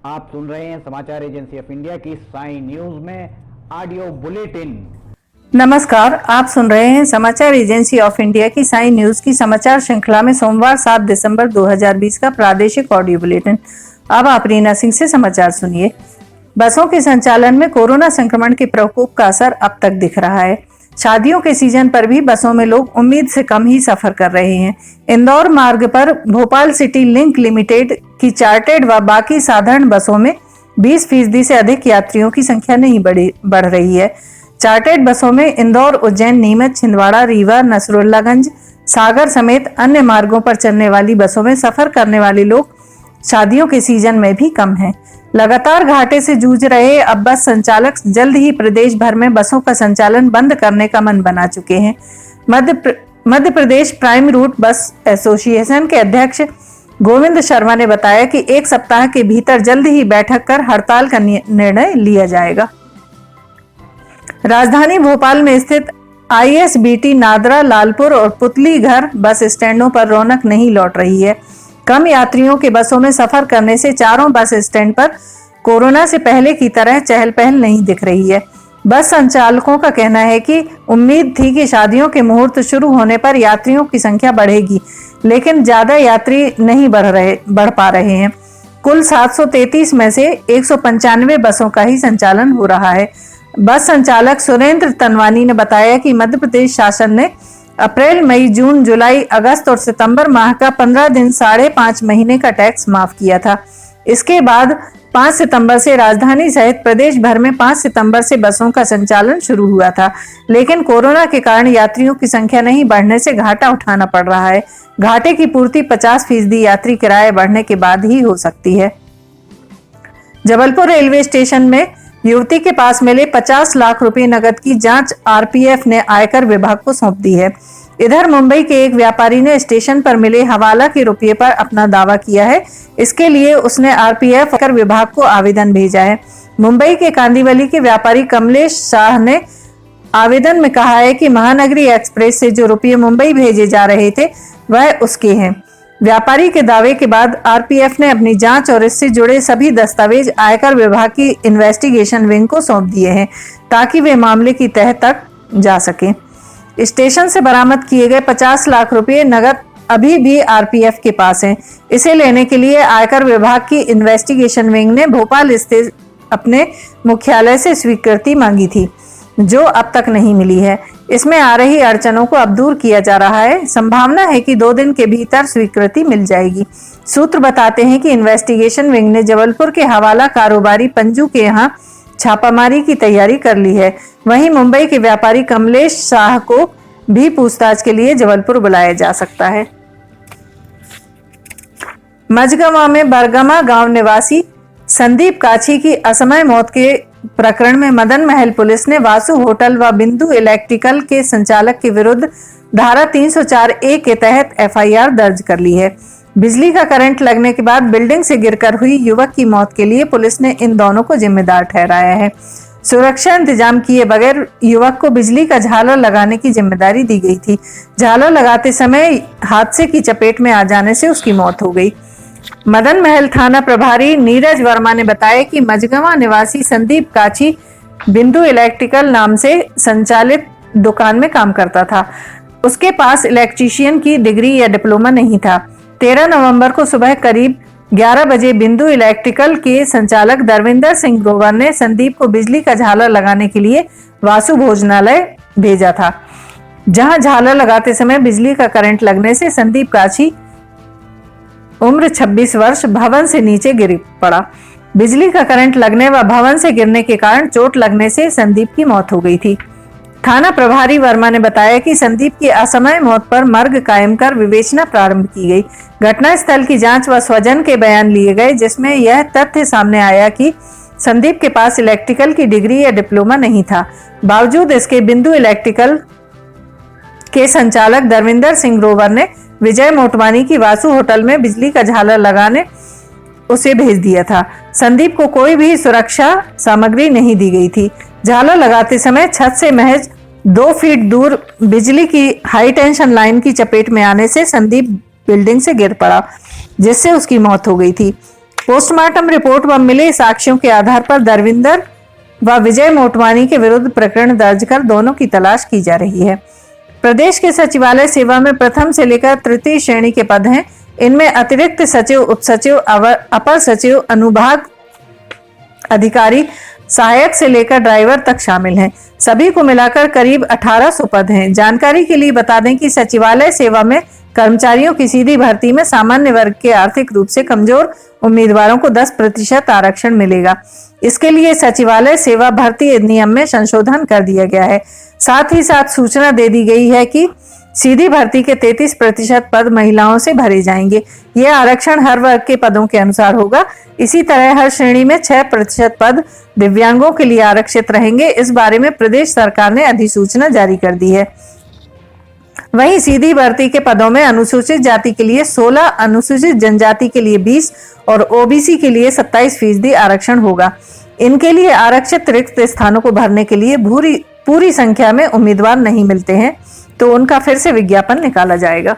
आप सुन रहे हैं समाचार एजेंसी ऑफ इंडिया की साई न्यूज में ऑडियो बुलेटिन। नमस्कार, आप सुन रहे हैं समाचार एजेंसी ऑफ इंडिया की साई न्यूज की समाचार श्रृंखला में सोमवार 7 दिसंबर 2020 का प्रादेशिक ऑडियो बुलेटिन। अब आप रीना सिंह से समाचार सुनिए। बसों के संचालन में कोरोना संक्रमण के प्रकोप का असर अब तक दिख रहा है। शादियों के सीजन पर भी बसों में लोग उम्मीद से कम ही सफर कर रहे हैं। इंदौर मार्ग पर भोपाल सिटी लिंक लिमिटेड की चार्टेड व बाकी साधारण बसों में 20% से अधिक यात्रियों की संख्या नहीं बढ़ रही है। चार्टेड बसों में इंदौर, उज्जैन, नीमच, छिंदवाड़ा, रीवा, नसरुल्लागंज, सागर समेत अन्य मार्गों पर चलने वाली बसों में सफर करने वाले लोग शादियों के सीजन में भी कम हैं। लगातार घाटे से जूझ रहे अब बस संचालक जल्द ही प्रदेश भर में बसों का संचालन बंद करने का मन बना चुके हैं। मध्य प्रदेश प्राइम रूट बस एसोसिएशन के अध्यक्ष गोविंद शर्मा ने बताया कि एक सप्ताह के भीतर जल्द ही बैठक कर हड़ताल का निर्णय लिया जाएगा। राजधानी भोपाल में स्थित ISBT नादरा, लालपुर और पुतली घर बस स्टैंडों पर रौनक नहीं लौट रही है। कम यात्रियों के बसों में सफर करने से चारों बस स्टैंड पर कोरोना से पहले की तरह चहल पहल नहीं दिख रही है। बस संचालकों का कहना है कि उम्मीद थी कि शादियों के मुहूर्त शुरू होने पर यात्रियों की संख्या बढ़ेगी, लेकिन ज्यादा यात्री नहीं बढ़ पा रहे हैं। कुल 733 में से 195 बसों का ही संचालन हो रहा है। बस संचालक सुरेंद्र तनवानी ने बताया कि मध्य प्रदेश शासन ने अप्रैल, मई, जून, जुलाई, अगस्त और सितंबर माह का 15 दिन 5.5 महीने का टैक्स माफ किया था। इसके बाद 5 सितंबर से राजधानी सहित प्रदेश भर में 5 सितंबर से बसों का संचालन शुरू हुआ था, लेकिन कोरोना के कारण यात्रियों की संख्या नहीं बढ़ने से घाटा उठाना पड़ रहा है। घाटे की पूर्ति 50% यात्री किराए बढ़ने के बाद ही हो सकती है। जबलपुर रेलवे स्टेशन में युवती के पास मिले 50 लाख रुपए नकद की जांच RPF ने आयकर विभाग को सौंप दी है। इधर मुंबई के एक व्यापारी ने स्टेशन पर मिले हवाला के रुपये पर अपना दावा किया है। इसके लिए उसने RPF आयकर विभाग को आवेदन भेजा है। मुंबई के कांदिवली के व्यापारी कमलेश शाह ने आवेदन में कहा है कि महानगरी एक्सप्रेस से जो रुपये मुंबई भेजे जा रहे थे वह उसके हैं। व्यापारी के दावे के बाद RPF ने अपनी जांच और इससे जुड़े सभी दस्तावेज आयकर विभाग की इन्वेस्टिगेशन विंग को सौंप दिए हैं, ताकि वे मामले की तह तक जा सकें। स्टेशन से बरामद किए गए 50 लाख रुपए नगद अभी भी RPF के पास हैं। इसे लेने के लिए आयकर विभाग की इन्वेस्टिगेशन विंग ने भोपाल स्थित अपने मुख्यालय से स्वीकृति मांगी थी, जो अब तक नहीं मिली है। इसमें आ रही अड़चनों को अब दूर किया जा रहा है। संभावना है कि 2 दिन के भीतर स्वीकृति मिल जाएगी। सूत्र बताते हैं कि इन्वेस्टिगेशन विंग ने जबलपुर के हवाला कारोबारी पंजू के यहां छापामारी की तैयारी कर ली है। वहीं मुंबई के व्यापारी कमलेश शाह को भी पूछताछ के लिए जबलपुर बुलाया जा सकता है। मझगवा में बरगमा गांव निवासी संदीप काछी की असमय मौत के प्रकरण में मदन महल पुलिस ने वासु होटल व बिंदु इलेक्ट्रिकल के संचालक के विरुद्ध धारा 304A के तहत FIR दर्ज कर ली है। बिजली का करंट लगने के बाद बिल्डिंग से गिरकर हुई युवक की मौत के लिए पुलिस ने इन दोनों को जिम्मेदार ठहराया है। सुरक्षा इंतजाम किए बगैर युवक को बिजली का झालर लगाने की जिम्मेदारी दी गई थी। झालर लगाते समय हादसे की चपेट में आ जाने से उसकी मौत हो गई। मदन महल थाना प्रभारी नीरज वर्मा ने बताया कि मझगवा निवासी संदीप काछी बिंदु इलेक्ट्रिकल नाम से संचालित दुकान में काम करता था। उसके पास इलेक्ट्रीशियन की डिग्री या डिप्लोमा नहीं था। 13 नवंबर को सुबह करीब 11 बजे बिंदु इलेक्ट्रिकल के संचालक दरविंदर सिंह ग्रोवर ने संदीप को बिजली का झालर लगाने के लिए वासु भोजनालय भेजा था, जहां झालर लगाते समय बिजली का करंट लगने से संदीप काछी उम्र 26 वर्ष भवन से नीचे गिर पड़ा। बिजली का करंट लगने व भवन से गिरने के कारण चोट लगने से संदीप की मौत हो गई थी। थाना प्रभारी वर्मा ने बताया कि संदीप की असमय मौत पर मर्ग कायम कर विवेचना प्रारंभ की गई। घटनास्थल की जांच व स्वजन के बयान लिए गए, जिसमें यह तथ्य सामने आया कि संदीप के पास इलेक्ट्रिकल की डिग्री या डिप्लोमा नहीं था। बावजूद इसके बिंदु इलेक्ट्रिकल के संचालक दरविंदर सिंह ग्रोवर ने विजय मोटवानी की वासु होटल में बिजली का झालर लगाने उसे भेज दिया था। संदीप को कोई भी सुरक्षा सामग्री नहीं दी गई थी। झालर लगाते समय छत से महज 2 फीट दूर बिजली की हाई टेंशन लाइन की चपेट में आने से संदीप बिल्डिंग से गिर पड़ा, जिससे उसकी मौत हो गई थी। पोस्टमार्टम रिपोर्ट व मिले साक्ष्यों के आधार पर दरविंदर व विजय मोटवानी के विरुद्ध प्रकरण दर्ज कर दोनों की तलाश की जा रही है। प्रदेश के सचिवालय सेवा में प्रथम से लेकर तृतीय श्रेणी के पद हैं। इनमें अतिरिक्त सचिव, उप सचिव, अपर सचिव, अनुभाग अधिकारी, सहायक से लेकर ड्राइवर तक शामिल हैं। सभी को मिलाकर करीब 1800 पद हैं। जानकारी के लिए बता दें कि सचिवालय सेवा में कर्मचारियों की सीधी भर्ती में सामान्य वर्ग के आर्थिक रूप से कमजोर उम्मीदवारों को 10% आरक्षण मिलेगा। इसके लिए सचिवालय सेवा भर्ती अधिनियम में संशोधन कर दिया गया है। साथ ही साथ सूचना दे दी गई है कि सीधी भर्ती के 33% पद महिलाओं से भरे जाएंगे। यह आरक्षण हर वर्ग के पदों के अनुसार होगा। इसी तरह हर श्रेणी में 6% पद दिव्यांगों के लिए आरक्षित रहेंगे। इस बारे में प्रदेश सरकार ने अधिसूचना जारी कर दी है। वहीं सीधी भर्ती के पदों में अनुसूचित जाति के लिए 16, अनुसूचित जनजाति के लिए 20 और ओबीसी के लिए 27% आरक्षण होगा। इनके लिए आरक्षित रिक्त स्थानों को भरने के लिए पूरी संख्या में उम्मीदवार नहीं मिलते हैं तो उनका फिर से विज्ञापन निकाला जाएगा।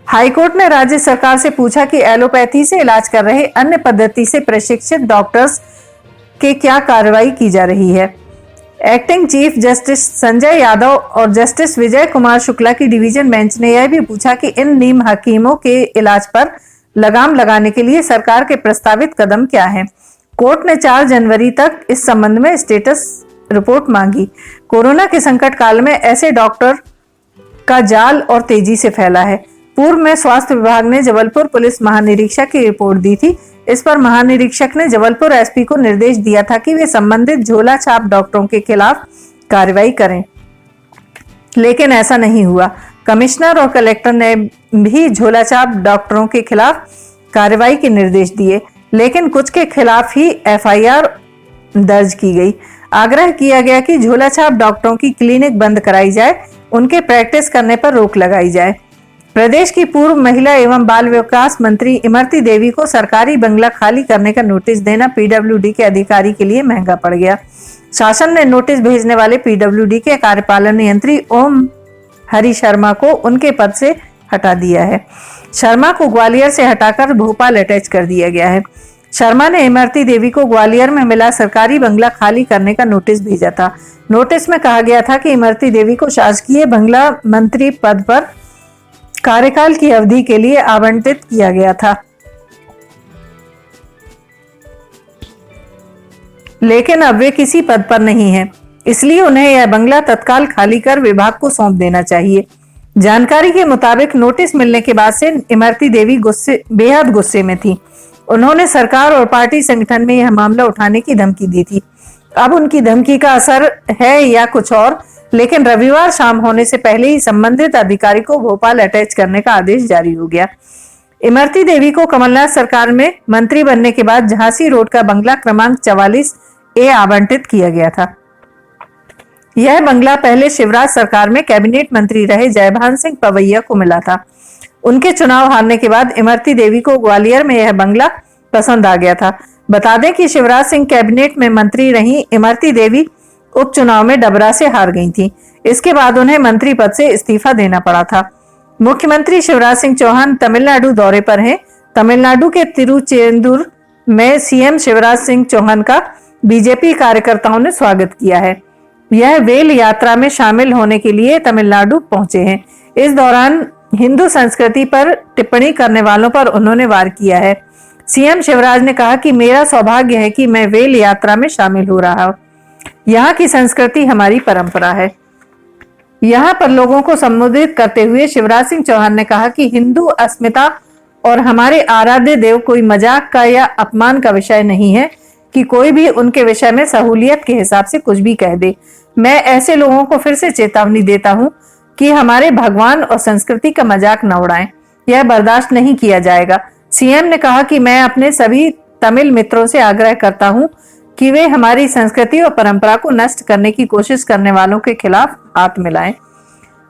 हाईकोर्ट ने राज्य सरकार से पूछा कि एलोपैथी से इलाज कर रहे अन्य पद्धति से प्रशिक्षित डॉक्टर्स के क्या कार्रवाई की जा रही है। Acting chief justice Sanjay Yadav और जस्टिस विजय कुमार शुक्ला की डिवीजन बेंच ने यह भी पूछा कि इन नीम हकीमों के इलाज पर लगाम लगाने के लिए सरकार के प्रस्तावित कदम क्या है। कोर्ट ने 4 जनवरी तक इस संबंध में स्टेटस रिपोर्ट मांगी। कोरोना के संकट काल में ऐसे डॉक्टर का जाल और तेजी से फैला है। पूर्व में स्वास्थ्य विभाग ने जबलपुर पुलिस महानिरीक्षक की रिपोर्ट दी थी। इस पर महानिरीक्षक ने जबलपुर एसपी को निर्देश दिया था कि वे संबंधित झोला छाप डॉक्टरों के खिलाफ कार्रवाई करें, लेकिन ऐसा नहीं हुआ। कमिश्नर और कलेक्टर ने भी झोला छाप डॉक्टरों के खिलाफ कार्रवाई के निर्देश दिए, लेकिन कुछ के खिलाफ ही एफआईआर दर्ज की गई। आग्रह किया गया कि झोला छाप डॉक्टरों की क्लिनिक बंद कराई जाए, उनके प्रैक्टिस करने पर रोक लगाई जाए। प्रदेश की पूर्व महिला एवं बाल विकास मंत्री इमरती देवी को सरकारी बंगला खाली करने का नोटिस देना पीडब्ल्यूडी के अधिकारी के लिए महंगा पड़ गया। शासन ने नोटिस भेजने वाले पीडब्ल्यूडी के कार्यपालन यंत्री ओम हरि शर्मा को उनके पद से हटा दिया है। शर्मा को ग्वालियर से हटाकर भोपाल अटैच कर दिया गया है। शर्मा ने इमरती देवी को ग्वालियर में मिला सरकारी बंगला खाली करने का नोटिस भेजा था। नोटिस में कहा गया था कि इमरती देवी को शासकीय बंगला मंत्री पद पर कार्यकाल की अवधि के लिए आवंटित किया गया था, लेकिन अब वे किसी पद पर नहीं हैं, इसलिए उन्हें यह बंगला तत्काल खाली कर विभाग को सौंप देना चाहिए। जानकारी के मुताबिक नोटिस मिलने के बाद से इमरती देवी बेहद गुस्से में थी। उन्होंने सरकार और पार्टी संगठन में यह मामला उठाने की धमकी दी थी। अब उनकी धमकी का असर है या कुछ और, लेकिन रविवार शाम होने से पहले ही संबंधित अधिकारी को भोपाल अटैच करने का आदेश जारी हो गया। इमरती देवी को कमलनाथ सरकार में मंत्री बनने के बाद झांसी रोड का बंगला क्रमांक 44A आवंटित किया गया था। यह बंगला पहले शिवराज सरकार में कैबिनेट मंत्री रहे जयभान सिंह पवैया को मिला था। उनके चुनाव हारने के बाद इमरती देवी को ग्वालियर में यह बंगला पसंद आ गया था। बता दें कि शिवराज सिंह कैबिनेट में मंत्री रही इमरती देवी उपचुनाव में डबरा से हार गई थी। इसके बाद उन्हें मंत्री पद से इस्तीफा देना पड़ा था। मुख्यमंत्री शिवराज सिंह चौहान तमिलनाडु दौरे पर हैं। तमिलनाडु के तिरुचेंदूर में सीएम शिवराज सिंह चौहान का बीजेपी कार्यकर्ताओं ने स्वागत किया है। यह वेल यात्रा में शामिल होने के लिए तमिलनाडु पहुंचे हैं। इस दौरान हिंदू संस्कृति पर टिप्पणी करने वालों पर उन्होंने वार किया है। सीएम शिवराज ने कहा कि मेरा सौभाग्य है कि मैं वेल यात्रा में शामिल हो रहा हूं। यहाँ की संस्कृति हमारी परंपरा है। यहाँ पर लोगों को संबोधित करते हुए शिवराज सिंह चौहान ने कहा कि हिंदू अस्मिता और हमारे आराध्य देव कोई मजाक का या अपमान का विषय नहीं है कि कोई भी उनके विषय में सहूलियत के हिसाब से कुछ भी कह दे। मैं ऐसे लोगों को फिर से चेतावनी देता हूँ कि हमारे भगवान और संस्कृति का मजाक न उड़ाएं। यह बर्दाश्त नहीं किया जाएगा। सीएम ने कहा कि मैं अपने सभी तमिल मित्रों से आग्रह करता हूं कि वे हमारी संस्कृति और परंपरा को नष्ट करने की कोशिश करने वालों के खिलाफ हाथ मिलाएं।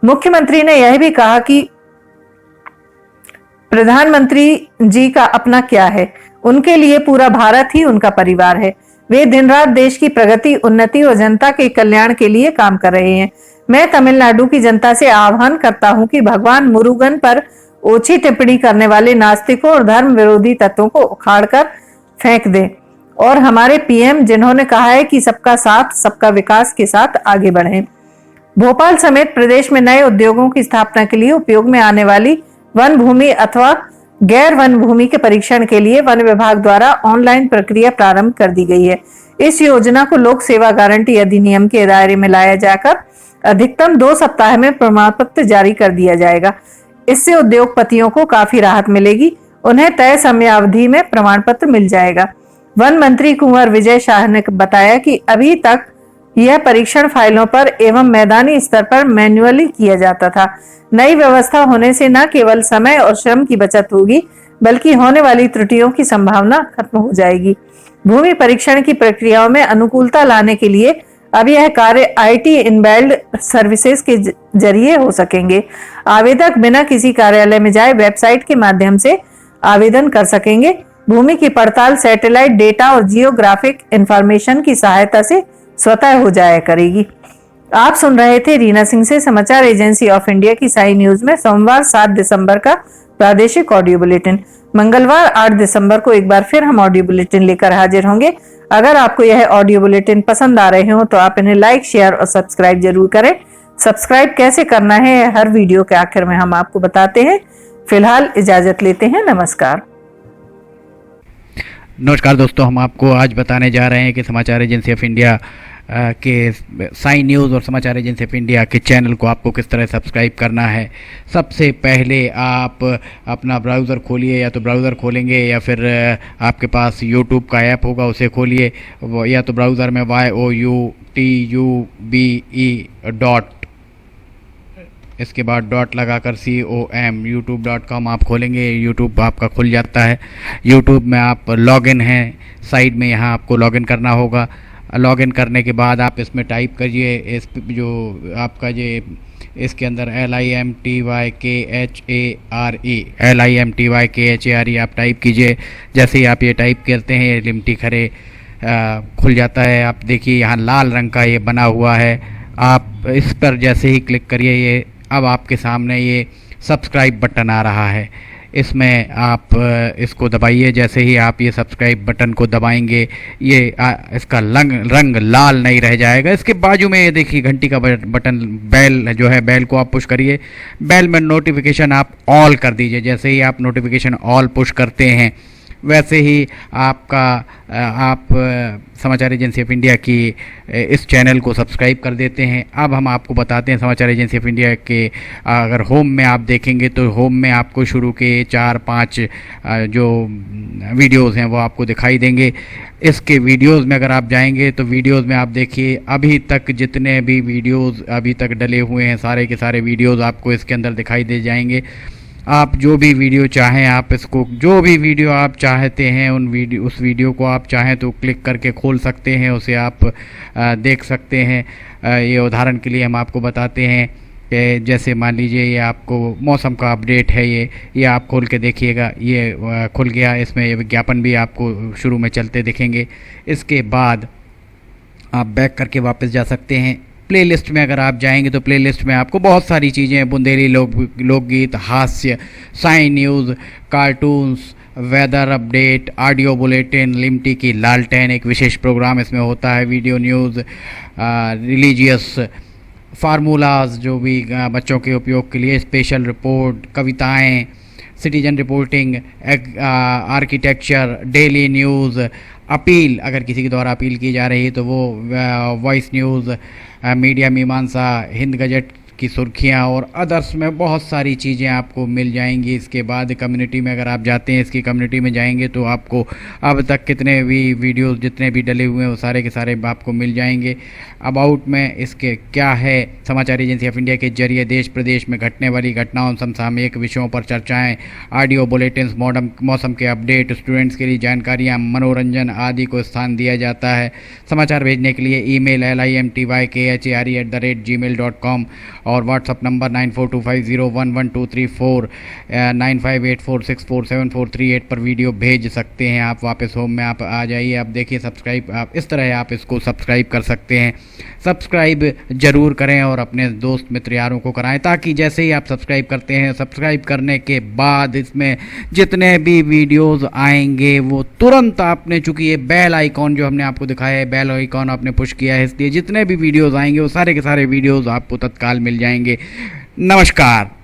मुख्यमंत्री ने यह भी कहा कि प्रधानमंत्री जी का अपना क्या है, उनके लिए पूरा भारत ही उनका परिवार है। वे दिन रात देश की प्रगति, उन्नति और जनता के कल्याण के लिए काम कर रहे हैं। मैं तमिलनाडु की जनता से आह्वान करता हूं कि भगवान मुरुगन पर ओछी टिप्पणी करने वाले नास्तिकों और धर्म विरोधी तत्वों को उखाड़कर फेंक दें। और हमारे पीएम जिन्होंने कहा है कि सबका साथ सबका विकास के साथ आगे बढ़ें। भोपाल समेत प्रदेश में नए उद्योगों की स्थापना के लिए उपयोग में आने वाली वन भूमि अथवा गैर वन भूमि के परीक्षण के लिए वन विभाग द्वारा ऑनलाइन प्रक्रिया प्रारंभ कर दी गई है। इस योजना को लोक सेवा गारंटी अधिनियम के दायरे में लाया जाकर अधिकतम 2 सप्ताह में प्रमाण पत्र जारी कर दिया जाएगा। इससे उद्योगपतियों को काफी राहत मिलेगी। उन्हें तय समयावधि में प्रमाण पत्र मिल जाएगा। वन मंत्री कुंवर विजय शाह ने बताया कि अभी तक यह परीक्षण फाइलों पर एवं मैदानी स्तर पर मैन्युअली किया जाता था। नई व्यवस्था होने से न केवल समय और श्रम की बचत होगी, बल्कि होने वाली त्रुटियों की संभावना खत्म हो जाएगी। भूमि परीक्षण की प्रक्रियाओं में अनुकूलता लाने के लिए अब यह कार्य आईटी इनबिल्ड सर्विसेज के जरिए हो सकेंगे। आवेदक बिना किसी कार्यालय में जाए वेबसाइट के माध्यम से आवेदन कर सकेंगे। भूमि की पड़ताल सैटेलाइट डेटा और जियोग्राफिक इंफॉर्मेशन की सहायता से स्वतः हो जाया करेगी। आप सुन रहे थे रीना सिंह से समाचार एजेंसी ऑफ इंडिया की साई न्यूज में सोमवार 7 दिसंबर का प्रादेशिक ऑडियो बुलेटिन। मंगलवार 8 दिसंबर को एक बार फिर हम ऑडियो बुलेटिन लेकर हाजिर होंगे। अगर आपको यह ऑडियो बुलेटिन पसंद आ रहे हो तो आप इन्हें लाइक, शेयर और सब्सक्राइब जरूर करें। सब्सक्राइब कैसे करना है हर वीडियो के आखिर में हम आपको बताते हैं। फिलहाल इजाजत लेते हैं। नमस्कार दोस्तों, हम आपको आज बताने जा रहे हैं कि समाचार एजेंसी ऑफ इंडिया के साई न्यूज़ और समाचार एजेंसी ऑफ इंडिया के चैनल को आपको किस तरह सब्सक्राइब करना है। सबसे पहले आप अपना ब्राउज़र खोलिए, या तो ब्राउज़र खोलेंगे या फिर आपके पास यूट्यूब का ऐप होगा उसे खोलिए, या तो ब्राउज़र में youtube इसके बाद डॉट लगाकर com youtube.com आप खोलेंगे। यूट्यूब आपका खुल जाता है। यूट्यूब में आप लॉगिन हैं, साइड में यहाँ आपको लॉगिन करना होगा। लॉगिन करने के बाद आप इसमें टाइप करिए, इस जो आपका ये इसके अंदर LIMTYKHARE आप टाइप कीजिए। जैसे ही आप ये टाइप करते हैं लिमटी खरे खुल जाता है। आप देखिए यहाँ लाल रंग का ये बना हुआ है। आप इस पर जैसे ही क्लिक करिए, ये अब आपके सामने ये सब्सक्राइब बटन आ रहा है। इसमें आप इसको दबाइए। जैसे ही आप ये सब्सक्राइब बटन को दबाएंगे ये इसका रंग लाल नहीं रह जाएगा। इसके बाजू में ये देखिए घंटी का बटन, बेल जो है, बेल को आप पुश करिए। बेल में नोटिफिकेशन आप ऑल कर दीजिए। जैसे ही आप नोटिफिकेशन ऑल पुश करते हैं वैसे ही आप समाचार एजेंसी ऑफ इंडिया की इस चैनल को सब्सक्राइब कर देते हैं। अब हम आपको बताते हैं समाचार एजेंसी ऑफ इंडिया के अगर होम में आप देखेंगे तो होम में आपको शुरू के 4-5 जो वीडियोस हैं वो आपको दिखाई देंगे। इसके वीडियोस में अगर आप जाएंगे तो वीडियोस में आप देखिए अभी तक जितने भी वीडियोस अभी तक डले हुए हैं सारे के सारे वीडियोस आपको इसके अंदर दिखाई दे जाएंगे। आप जो भी वीडियो चाहें, आप इसको जो भी वीडियो आप चाहते हैं उस वीडियो को आप चाहें तो क्लिक करके खोल सकते हैं, उसे आप देख सकते हैं। ये उदाहरण के लिए हम आपको बताते हैं कि जैसे मान लीजिए ये आपको मौसम का अपडेट है, ये आप खोल के देखिएगा, ये खुल गया। इसमें ये विज्ञापन भी आपको शुरू में चलते दिखेंगे। इसके बाद आप बैक करके वापस जा सकते हैं। प्लेलिस्ट में अगर आप जाएंगे तो प्लेलिस्ट में आपको बहुत सारी चीज़ें, बुंदेली लोकगीत, हास्य, Sai news, cartoons, weather update, audio bulletin, Limti की लालटेन एक विशेष प्रोग्राम इसमें होता है, वीडियो न्यूज़, रिलीजियस फार्मूलाज जो भी बच्चों के उपयोग के लिए, स्पेशल रिपोर्ट, कविताएं, citizen reporting, architecture, daily news, appeal अगर किसी के द्वारा अपील की जा रही है तो वो वॉइस न्यूज़, मीडिया मीमांसा, हिंद गजट की सुर्खियाँ और अदर्स में बहुत सारी चीज़ें आपको मिल जाएंगी। इसके बाद कम्युनिटी में अगर आप जाते हैं, इसकी कम्युनिटी में जाएंगे तो आपको अब तक कितने भी वीडियोस जितने भी डले हुए हैं वो सारे के सारे आपको मिल जाएंगे। अबाउट में इसके क्या है, समाचार एजेंसी ऑफ इंडिया के जरिए देश प्रदेश में घटने वाली घटनाओं, समसामयिक विषयों पर चर्चाएँ, ऑडियो बुलेटिन्स, मौसम के अपडेट, स्टूडेंट्स के लिए जानकारियाँ, मनोरंजन आदि को स्थान दिया जाता है। समाचार भेजने के लिए email LIMTYKHARE@gmail.com और व्हाट्सअप नंबर 9425011234 9584647438 पर वीडियो भेज सकते हैं आप। वापस होम में आप आ जाइए, आप देखिए सब्सक्राइब, आप इस तरह आप इसको सब्सक्राइब कर सकते हैं। सब्सक्राइब ज़रूर करें और अपने दोस्त मित्र यारों को कराएं, ताकि जैसे ही आप सब्सक्राइब करते हैं, सब्सक्राइब करने के बाद इसमें जितने भी वीडियोस आएंगे वो तुरंत आपने, चूँकि ये बेल आइकॉन जो हमने आपको दिखाया है, बेल आइकॉन आपने पुश किया है, इसलिए जितने भी वीडियोस आएंगे वो सारे के सारे वीडियोस आपको तत्काल मिल जाएंगे। नमस्कार।